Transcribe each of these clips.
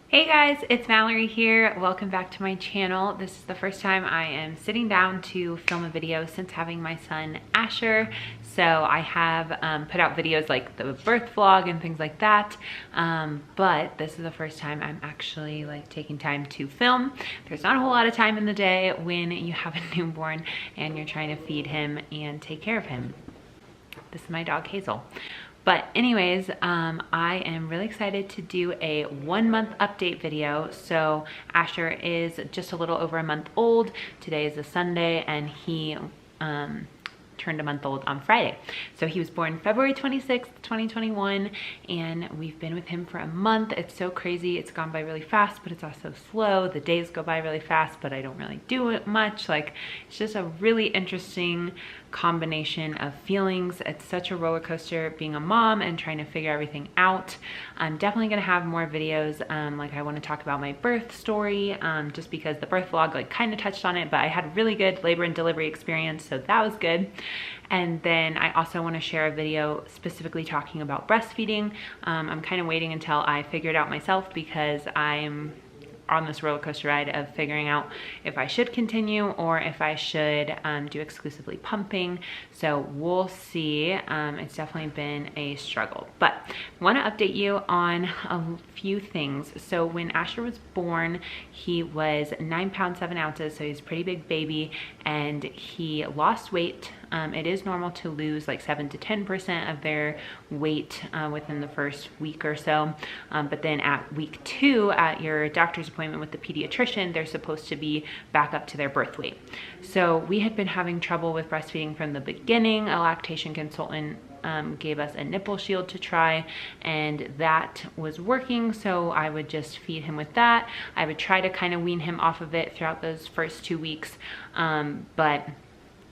Hey guys, it's Mallory here. Welcome back to my channel. This is the first time I am sitting down to film a video since having my son Asher. So I have put out videos like the birth vlog and things like that. But this is the first time I'm actually taking time to film. There's not a whole lot of time in the day when you have a newborn and you're trying to feed him and take care of him. This is my dog Hazel. But anyways, I am really excited to do a 1 month update video. So Asher is just a little over a month old. Today is a Sunday and he turned a month old on Friday. So he was born February 26th, 2021, and we've been with him for a month. It's so crazy. It's gone by really fast, but it's also slow. The days go by really fast, but I don't really do it much. It's just a really interesting combination of feelings. It's such a roller coaster being a mom and trying to figure everything out. I'm definitely gonna have more videos. I want to talk about my birth story, just because the birth vlog kind of touched on it, but I had a really good labor and delivery experience, so that was good. And then I also want to share a video specifically talking about breastfeeding. I'm kind of waiting until I figure it out myself because I'm on this roller coaster ride of figuring out if I should continue or if I should do exclusively pumping. So we'll see. It's definitely been a struggle, but I want to update you on a few things. So when Asher was born, he was 9 pounds 7 ounces, so he's a pretty big baby, and he lost weight. It is normal to lose 7 to 10% of their weight within the first week or so. But then at week 2, at your doctor's appointment with the pediatrician, they're supposed to be back up to their birth weight. So we had been having trouble with breastfeeding from the beginning. A lactation consultant gave us a nipple shield to try, and that was working. So I would just feed him with that. I would try to kind of wean him off of it throughout those first 2 weeks, but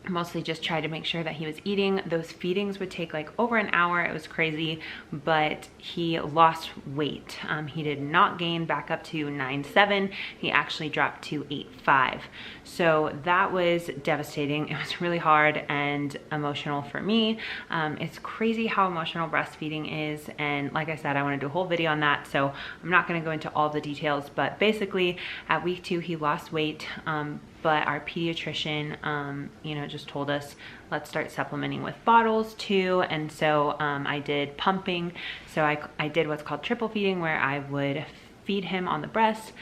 mostly just try to make sure that he was eating. Those feedings would take over an hour. It was crazy, but he lost weight. He did not gain back up to 9.7. He actually dropped to 8.5. So that was devastating. It was really hard and emotional for me. It's crazy how emotional breastfeeding is. And like I said, I want to do a whole video on that. So I'm not going to go into all the details, but basically at week 2, he lost weight. But our pediatrician, just told us, let's start supplementing with bottles too. And so I did pumping. So I did what's called triple feeding, where I would feed him on the breast,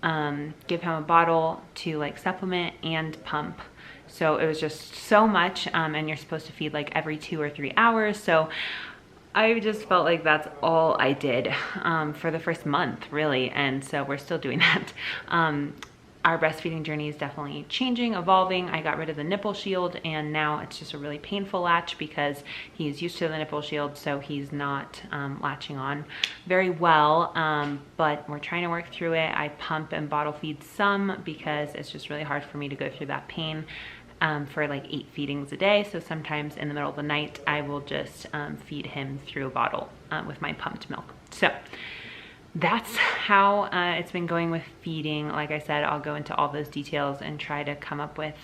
give him a bottle to supplement and pump. So it was just so much. And you're supposed to feed every 2 or 3 hours. So I just felt like that's all I did for the first month, really. And so we're still doing that. Our breastfeeding journey is definitely changing, evolving. I got rid of the nipple shield, and now it's just a really painful latch because he's used to the nipple shield, so he's not latching on very well, but we're trying to work through it. I pump and bottle feed some because it's just really hard for me to go through that pain for 8 feedings a day. So sometimes in the middle of the night, I will just feed him through a bottle with my pumped milk. So that's how it's been going with feeding. Like I said, I'll go into all those details and try to come up with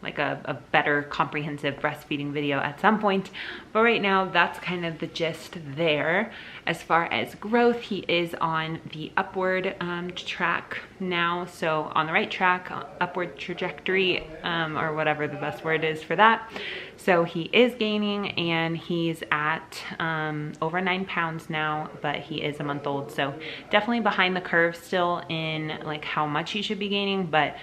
a better comprehensive breastfeeding video at some point. But right now, that's kind of the gist there. As far as growth, he is on the upward track now. So on the right track, upward trajectory, or whatever the best word is for that. So he is gaining, and he's at over 9 pounds now, but he is a month old. So definitely behind the curve still in how much he should be gaining, but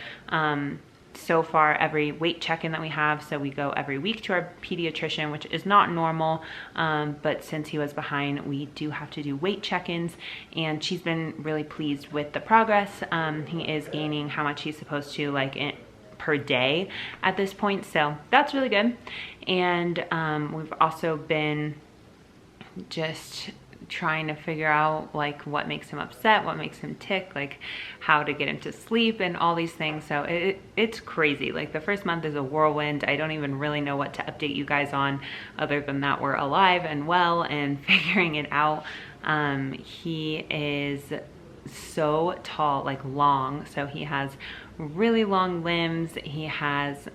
so far every weight check-in that we have, so we go every week to our pediatrician, which is not normal, but since he was behind, we do have to do weight check-ins, and she's been really pleased with the progress. He is gaining how much he's supposed to per day at this point, so that's really good. And we've also been just trying to figure out what makes him upset, what makes him tick, how to get him to sleep and all these things. So it's crazy. The first month is a whirlwind. I don't even really know what to update you guys on other than that we're alive and well and figuring it out. He is so tall, like long. So he has really long limbs. He has,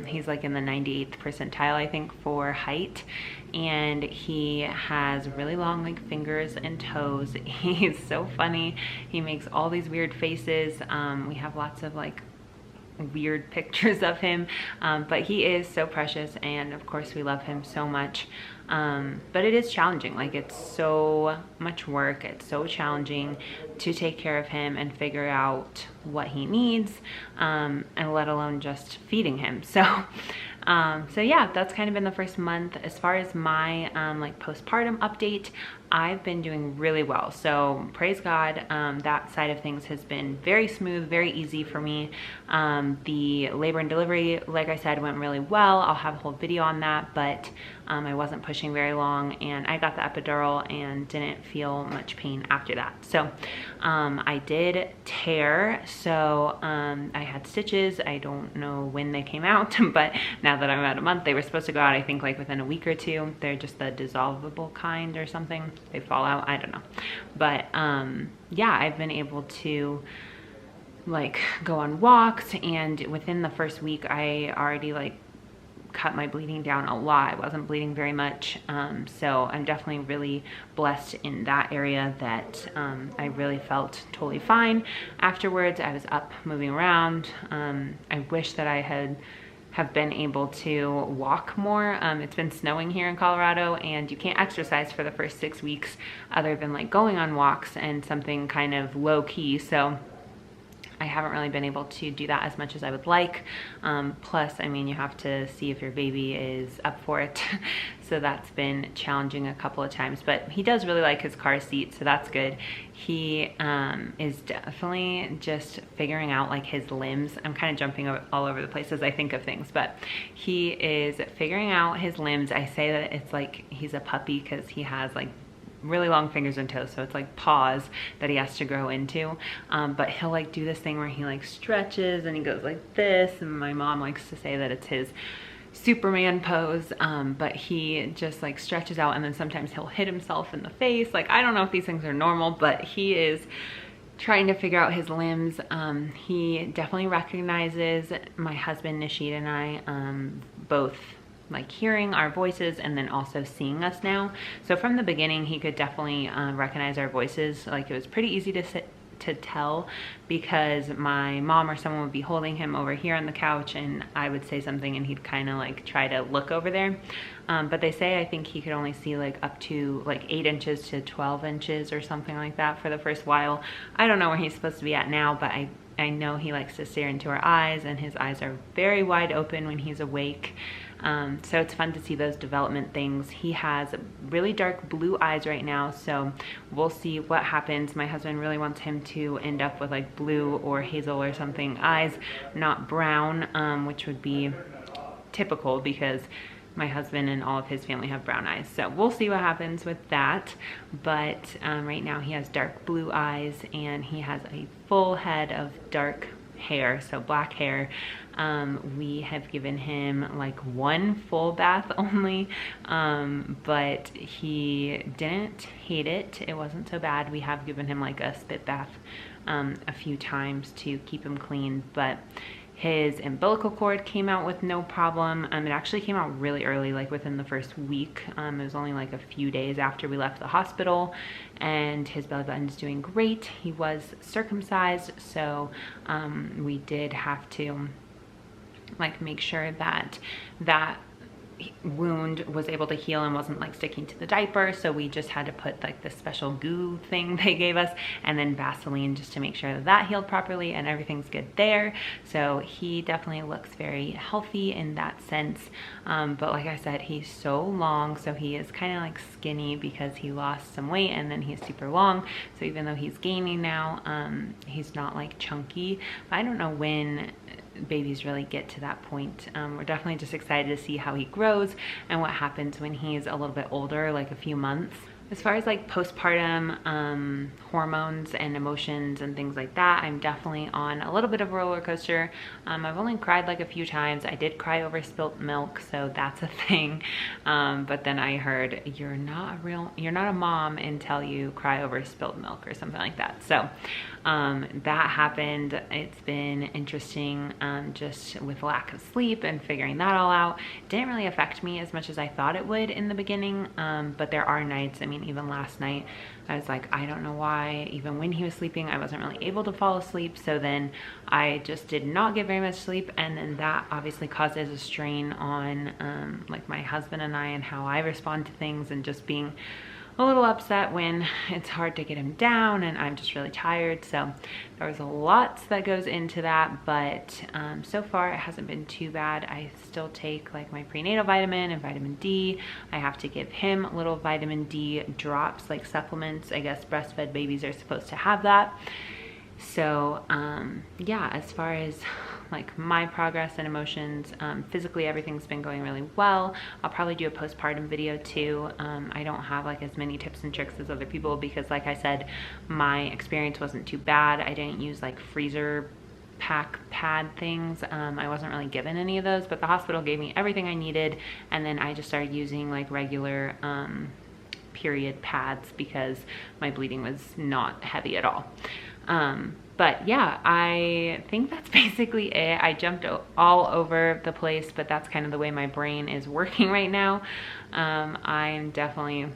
he's like in the 98th percentile, I think, for height. And he has really long like fingers and toes. He's so funny. He makes all these weird faces. We have lots of like weird pictures of him, but he is so precious, and of course we love him so much. But it is challenging. Like, it's so much work. It's so challenging to take care of him and figure out what he needs, and let alone just feeding him. So yeah, that's kind of been the first month. As far as my like postpartum update, I've been doing really well. So praise God, that side of things has been very smooth, very easy for me. The labor and delivery, like I said, went really well. I'll have a whole video on that, but I wasn't pushing very long, and I got the epidural and didn't feel much pain after that. So I did tear, so I had stitches. I don't know when they came out, but now that I'm at a month, they were supposed to go out, I think, like within a week or two. They're just the dissolvable kind or something. They fall out, I don't know. But yeah, I've been able to like go on walks, and within the first week I already like cut my bleeding down a lot. I wasn't bleeding very much, so I'm definitely really blessed in that area, that I really felt totally fine afterwards. I was up moving around. I wish that I have been able to walk more. It's been snowing here in Colorado, and you can't exercise for the first 6 weeks other than like going on walks and something kind of low key. So I haven't really been able to do that as much as I would like. Plus, I mean, you have to see if your baby is up for it. So that's been challenging a couple of times, but he does really like his car seat, so that's good. He is definitely just figuring out like his limbs. I'm kind of jumping all over the place as I think of things, but he is figuring out his limbs. I say that it's like he's a puppy because he has like really long fingers and toes, so it's like paws that he has to grow into. But he'll like do this thing where he like stretches and he goes like this, and my mom likes to say that it's his Superman pose, but he just like stretches out, and then sometimes he'll hit himself in the face. Like, I don't know if these things are normal, but he is trying to figure out his limbs. He definitely recognizes my husband Nishid and I, both like hearing our voices and then also seeing us now. So from the beginning, he could definitely recognize our voices. Like, it was pretty easy to tell, because my mom or someone would be holding him over here on the couch, and I would say something and he'd kind of like try to look over there. But they say, I think he could only see like up to like 8 inches to 12 inches or something like that for the first while. I don't know where he's supposed to be at now, but I know he likes to stare into our eyes, and his eyes are very wide open when he's awake. So it's fun to see those development things. He has really dark blue eyes right now, so we'll see what happens. My husband really wants him to end up with like blue or hazel or something eyes, not brown, which would be typical because my husband and all of his family have brown eyes. So we'll see what happens with that. But right now he has dark blue eyes, and he has a full head of dark hair, so black hair. We have given him like 1 full bath only, but he didn't hate it. It wasn't so bad. We have given him like a spit bath a few times to keep him clean, but his umbilical cord came out with no problem. It actually came out really early, like within the first week. It was only like a few days after we left the hospital, and his belly button's doing great. He was circumcised, so we did have to like make sure that that wound was able to heal and wasn't like sticking to the diaper. So we just had to put like this special goo thing they gave us, and then Vaseline, just to make sure that that healed properly, and everything's good there. So he definitely looks very healthy in that sense. But like I said, he's so long, so he is kind of like skinny because he lost some weight, and then he's super long. So even though he's gaining now, he's not like chunky. I don't know when babies really get to that point. We're definitely just excited to see how he grows and what happens when he's a little bit older, like a few months. As far as like postpartum hormones and emotions and things like that, I'm definitely on a little bit of a roller coaster. I've only cried like a few times. I did cry over spilt milk, so that's a thing. But then I heard you're not a mom until you cry over spilled milk or something like that. So that happened. It's been interesting, just with lack of sleep and figuring that all out. It didn't really affect me as much as I thought it would in the beginning, but there are nights, I mean, even last night, I was like, I don't know why, even when he was sleeping, I wasn't really able to fall asleep. So then I just did not get very much sleep. And then that obviously causes a strain on like my husband and I, and how I respond to things, and just being a little upset when it's hard to get him down and I'm just really tired. So there was a lot that goes into that, but so far it hasn't been too bad. I still take like my prenatal vitamin and vitamin D. I have to give him little vitamin D drops, like supplements. I guess breastfed babies are supposed to have that. So yeah, as far as like my progress and emotions, physically everything's been going really well. I'll probably do a postpartum video too. I don't have like as many tips and tricks as other people, because like I said, my experience wasn't too bad. I didn't use like freezer pack pad things. I wasn't really given any of those, but the hospital gave me everything I needed, and then I just started using like regular period pads because my bleeding was not heavy at all. But yeah, I think that's basically it. I jumped all over the place, but that's kind of the way my brain is working right now. I'm definitely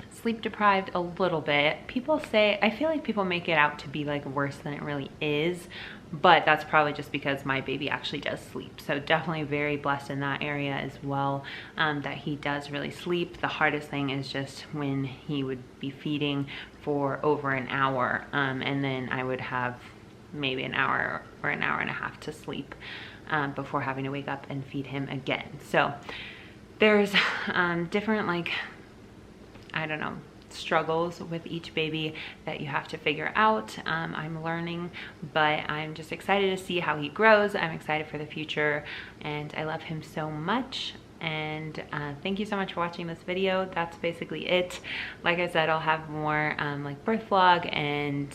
sleep deprived a little bit. People say, I feel like people make it out to be like worse than it really is, but that's probably just because my baby actually does sleep. So definitely very blessed in that area as well, that he does really sleep. The hardest thing is just when he would be feeding for over an hour, and then I would have maybe an hour or an hour and a half to sleep before having to wake up and feed him again. So there's different, like, I don't know, struggles with each baby that you have to figure out. I'm learning, but I'm just excited to see how he grows. I'm excited for the future, and I love him so much. And thank you so much for watching this video. That's basically it. Like I said, I'll have more like birth vlog and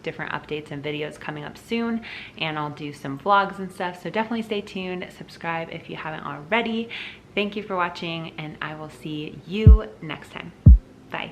different updates and videos coming up soon, and I'll do some vlogs and stuff. So definitely stay tuned. Subscribe if you haven't already. Thank you for watching, and I will see you next time. Bye.